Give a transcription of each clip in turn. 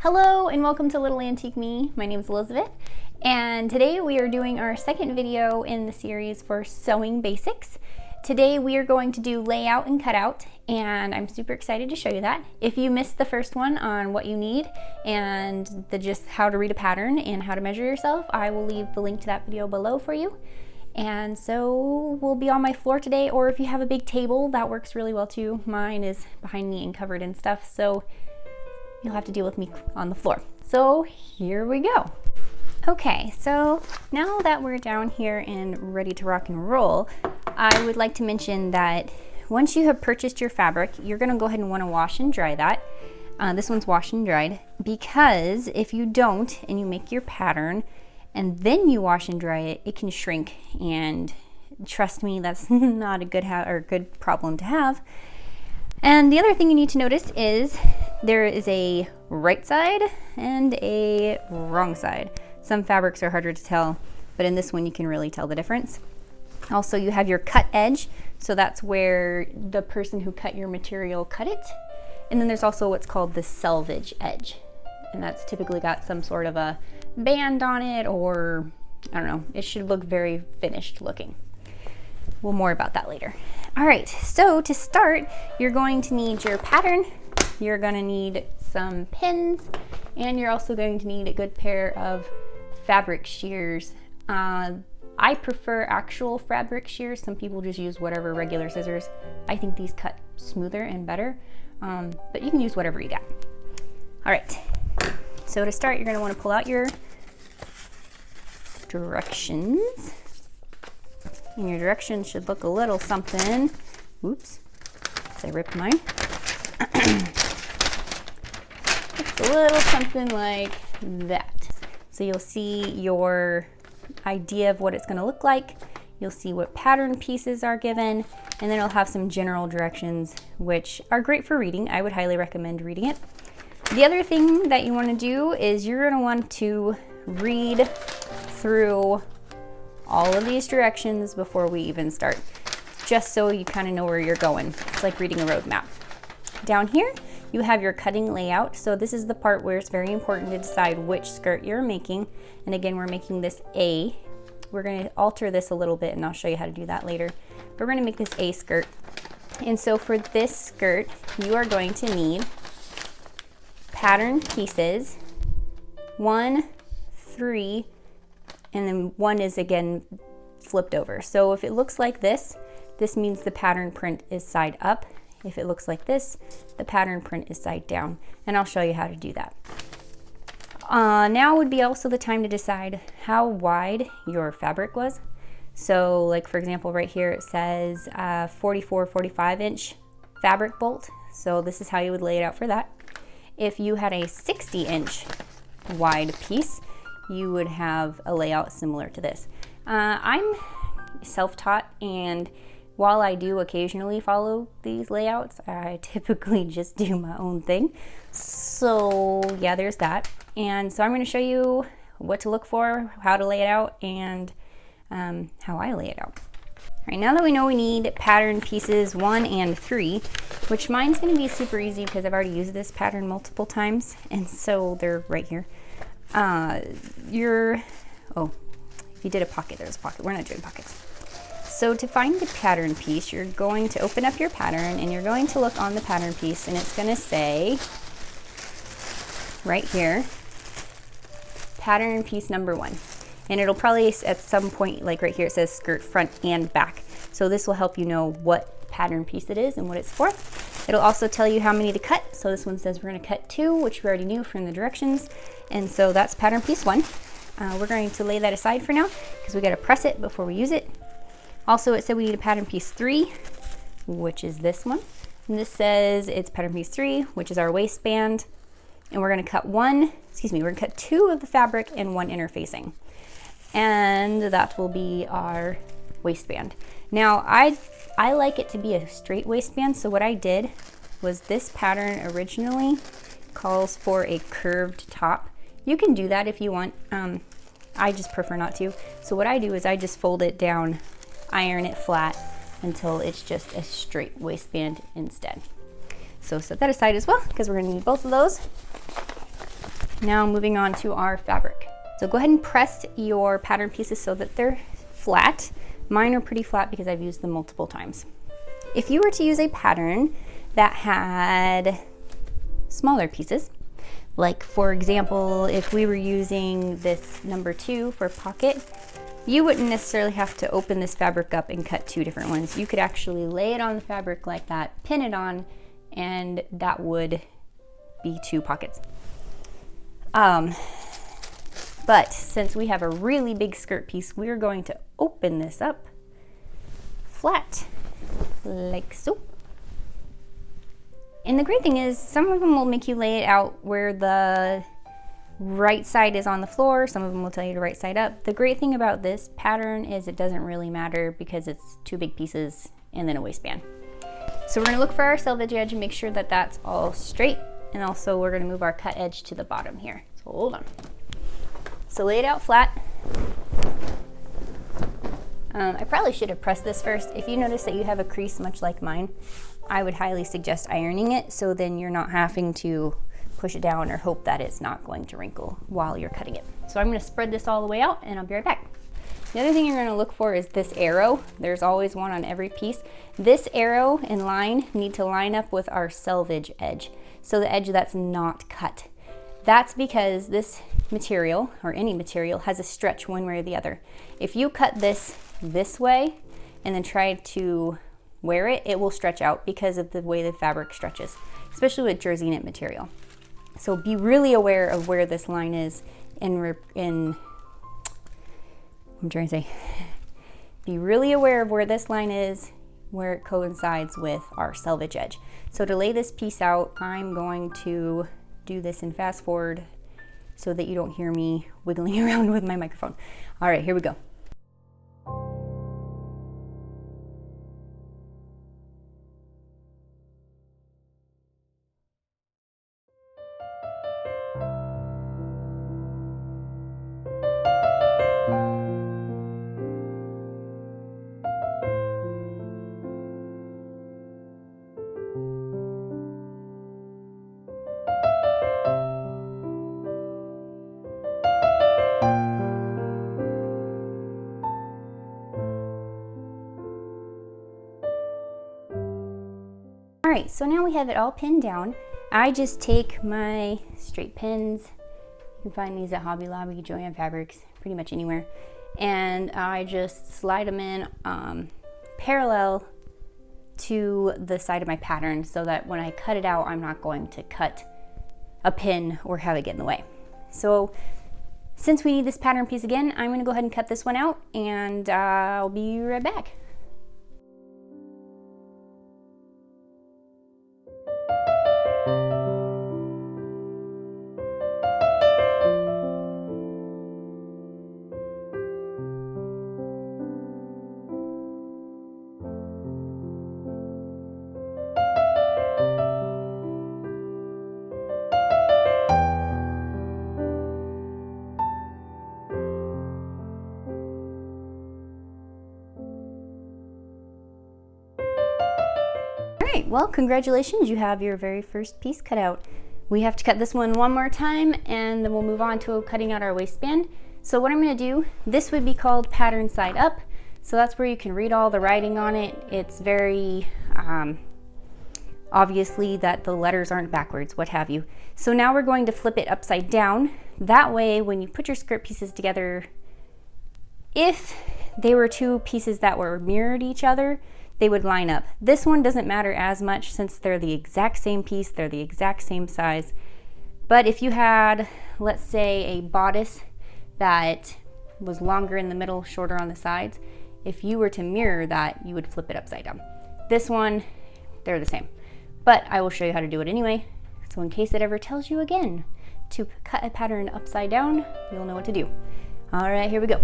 Hello and welcome to Little Antique Me. My name is Elizabeth, and today we are doing our second video in the series for sewing basics. Today we are going to do layout and cutout, and I'm super excited to show you that. If you missed the first one on what you need and just how to read a pattern and how to measure yourself, I will leave the link to that video below for you. And so we'll be on my floor today, or if you have a big table, that works really well too. Mine is behind me and covered in stuff, so you'll have to deal with me on the floor. So here we go. Okay, so now that we're down here and ready to rock and roll, I would like to mention that once you have purchased your fabric, you're gonna go ahead and wanna wash and dry that. This one's washed and dried, because if you don't and you make your pattern and then you wash and dry it, it can shrink, and trust me, that's not a good problem to have. And the other thing you need to notice is there is a right side and a wrong side. Some fabrics are harder to tell, but in this one you can really tell the difference. Also, you have your cut edge, so that's where the person who cut your material cut it. And then there's also what's called the selvage edge, and that's typically got some sort of a band on it, or I don't know, it should look very finished looking. Well, more about that later. All right, so to start, you're going to need your pattern, you're gonna need some pins, and you're also going to need a good pair of fabric shears. I prefer actual fabric shears. Some people just use whatever regular scissors. I think these cut smoother and better, but you can use whatever you got. All right, so to start, you're gonna wanna pull out your directions. And your directions should look a little something. Oops, I ripped mine. It's a little something like that. So you'll see your idea of what it's going to look like. You'll see what pattern pieces are given, and then it'll have some general directions, which are great for reading. I would highly recommend reading it. The other thing that you want to do is you're going to want to read through all of these directions before we even start, just so you kind of know where you're going. It's like reading a road map. Down here, you have your cutting layout. So this is the part where it's very important to decide which skirt you're making. And again, we're making this A. We're going to alter this a little bit, and I'll show you how to do that later. But we're going to make this A skirt. And so for this skirt, you are going to need pattern pieces, 1, 3, and then 1 is again flipped over. So if it looks like this, this means the pattern print is side up. If it looks like this, the pattern print is side down. And I'll show you how to do that. Now would be also the time to decide how wide your fabric was. So like for example, right here it says 44-45 inch fabric bolt. So this is how you would lay it out for that. If you had a 60 inch wide piece, you would have a layout similar to this. I'm self-taught, and while I do occasionally follow these layouts, I typically just do my own thing. So yeah, there's that. And so I'm going to show you what to look for, how to lay it out, and how I lay it out. All right, now that we know we need pattern pieces 1 and 3, which mine's going to be super easy because I've already used this pattern multiple times, and so they're right here. If you did a pocket, there's a pocket. We're not doing pockets. So to find the pattern piece, you're going to open up your pattern and you're going to look on the pattern piece, and it's going to say right here, pattern piece number 1. And it'll probably at some point, like right here, it says skirt front and back. So this will help you know what pattern piece it is and what it's for. It'll also tell you how many to cut. So this one says we're going to cut 2, which we already knew from the directions. And so that's pattern piece 1. We're going to lay that aside for now because we got to press it before we use it. Also, it said we need a pattern piece 3, which is this one. And this says it's pattern piece 3, which is our waistband. And we're going to cut we're going to cut 2 of the fabric and 1 interfacing. And that will be our waistband. Now, I like it to be a straight waistband, so what I did was this pattern originally calls for a curved top. You can do that if you want. I just prefer not to. So what I do is I just fold it down, iron it flat until it's just a straight waistband instead. So set that aside as well, because we're going to need both of those. Now moving on to our fabric. So go ahead and press your pattern pieces so that they're flat. Mine are pretty flat because I've used them multiple times. If you were to use a pattern that had smaller pieces, like for example, if we were using this number 2 for pocket, you wouldn't necessarily have to open this fabric up and cut 2 different ones. You could actually lay it on the fabric like that, pin it on, and that would be 2 pockets. But since we have a really big skirt piece, we're going to open this up flat, like so. And the great thing is, some of them will make you lay it out where the right side is on the floor. Some of them will tell you to right side up. The great thing about this pattern is it doesn't really matter because it's 2 big pieces and then a waistband. So we're gonna look for our selvage edge and make sure that that's all straight. And also we're gonna move our cut edge to the bottom here. So hold on. So lay it out flat. I probably should have pressed this first. If you notice that you have a crease much like mine, I would highly suggest ironing it so then you're not having to push it down or hope that it's not going to wrinkle while you're cutting it. So I'm gonna spread this all the way out and I'll be right back. The other thing you're gonna look for is this arrow. There's always one on every piece. This arrow and line need to line up with our selvage edge. So the edge that's not cut. That's because this material, or any material, has a stretch one way or the other. If you cut this way and then try to wear it, it will stretch out because of the way the fabric stretches, especially with jersey knit material. So be really aware of where this line is be really aware of where this line is, where it coincides with our selvage edge. So to lay this piece out, I'm going to do this in fast forward so that you don't hear me wiggling around with my microphone. All right, here we go. All right, so now we have it all pinned down. I just take my straight pins. You can find these at Hobby Lobby, Joann Fabrics, pretty much anywhere. And I just slide them in parallel to the side of my pattern so that when I cut it out, I'm not going to cut a pin or have it get in the way. So since we need this pattern piece again, I'm gonna go ahead and cut this one out and I'll be right back. Well, congratulations, you have your very first piece cut out. We have to cut this one more time and then we'll move on to cutting out our waistband. So what I'm gonna do, this would be called pattern side up. So that's where you can read all the writing on it. It's very obviously that the letters aren't backwards, what have you. So now we're going to flip it upside down. That way, when you put your skirt pieces together, if they were 2 pieces that were mirrored each other, they would line up. This one doesn't matter as much since they're the exact same piece, they're the exact same size. But if you had, let's say, a bodice that was longer in the middle, shorter on the sides, if you were to mirror that, you would flip it upside down. This one, they're the same. But I will show you how to do it anyway. So in case it ever tells you again to cut a pattern upside down, you'll know what to do. All right, here we go.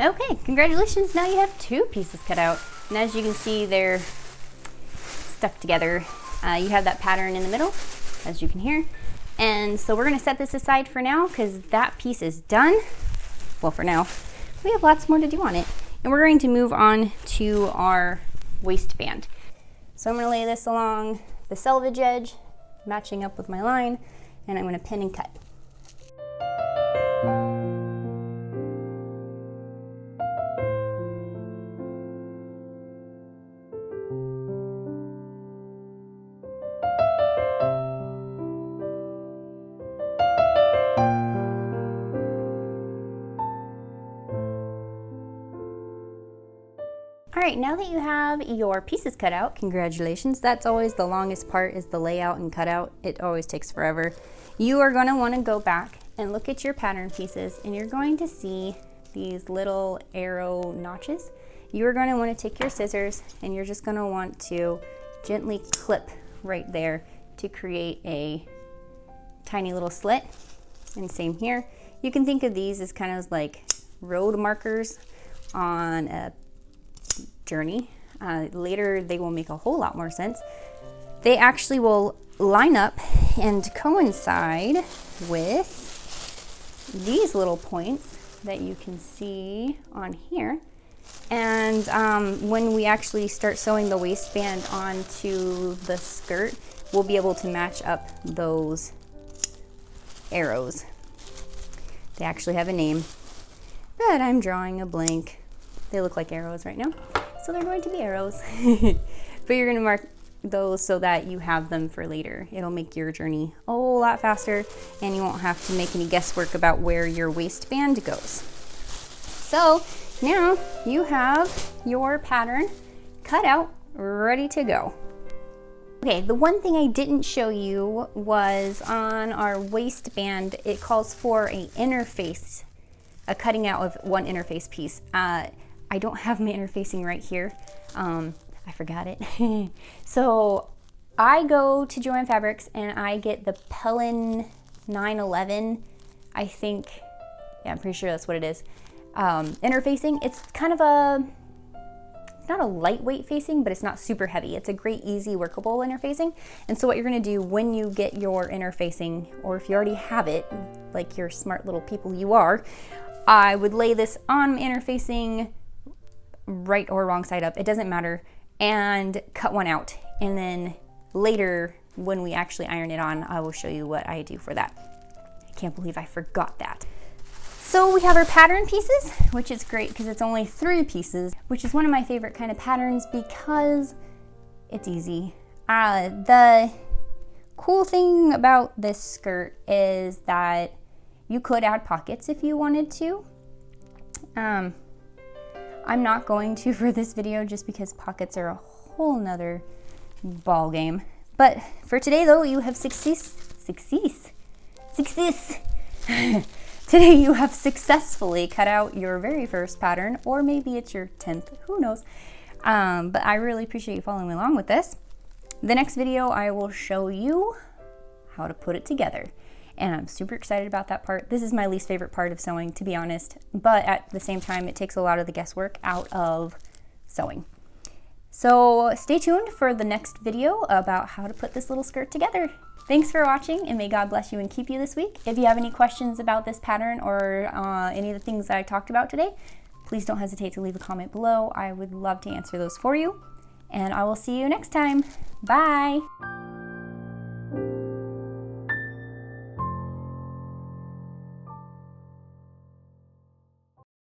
Okay, congratulations, now you have 2 pieces cut out. And as you can see, they're stuck together. You have that pattern in the middle, as you can hear. And so we're gonna set this aside for now because that piece is done. Well, for now. We have lots more to do on it. And we're going to move on to our waistband. So I'm gonna lay this along the selvage edge, matching up with my line, and I'm gonna pin and cut. All right, now that you have your pieces cut out, congratulations. That's always the longest part, is the layout and cutout. It always takes forever. You are gonna wanna go back and look at your pattern pieces, and you're going to see these little arrow notches. You're gonna wanna take your scissors and you're just gonna want to gently clip right there to create a tiny little slit. And same here. You can think of these as kind of like road markers on a journey. Later they will make a whole lot more sense. They actually will line up and coincide with these little points that you can see on here. And when we actually start sewing the waistband onto the skirt, we'll be able to match up those arrows. They actually have a name, but I'm drawing a blank. They look like arrows right now, so they're going to be arrows. But you're going to mark those so that you have them for later. It'll make your journey a whole lot faster, and you won't have to make any guesswork about where your waistband goes. So now you have your pattern cut out, ready to go. Okay, the one thing I didn't show you was on our waistband, it calls for a interface, a cutting out of one interface piece. I don't have my interfacing right here. I forgot it. So I go to Joann Fabrics and I get the Pellin 911, I think. Yeah, I'm pretty sure that's what it is. Interfacing, it's kind of not a lightweight facing, but it's not super heavy. It's a great, easy, workable interfacing. And so what you're gonna do when you get your interfacing, or if you already have it, like your smart little people you are, I would lay this on interfacing right or wrong side up, it doesn't matter, and cut one out. And then later, when we actually iron it on, I will show you what I do for that. I can't believe I forgot that. So we have our pattern pieces, which is great because it's only 3 pieces, which is one of my favorite kind of patterns because it's easy. The cool thing about this skirt is that you could add pockets if you wanted to. I'm not going to for this video just because pockets are a whole nother ball game. But for today though, you have success. Today you have successfully cut out your very first pattern, or maybe it's your 10th, who knows. But I really appreciate you following along with this. The next video I will show you how to put it together. And I'm super excited about that part. This is my least favorite part of sewing, to be honest, but at the same time, it takes a lot of the guesswork out of sewing. So stay tuned for the next video about how to put this little skirt together. Thanks for watching, and may God bless you and keep you this week. If you have any questions about this pattern or any of the things that I talked about today, please don't hesitate to leave a comment below. I would love to answer those for you, and I will see you next time. Bye.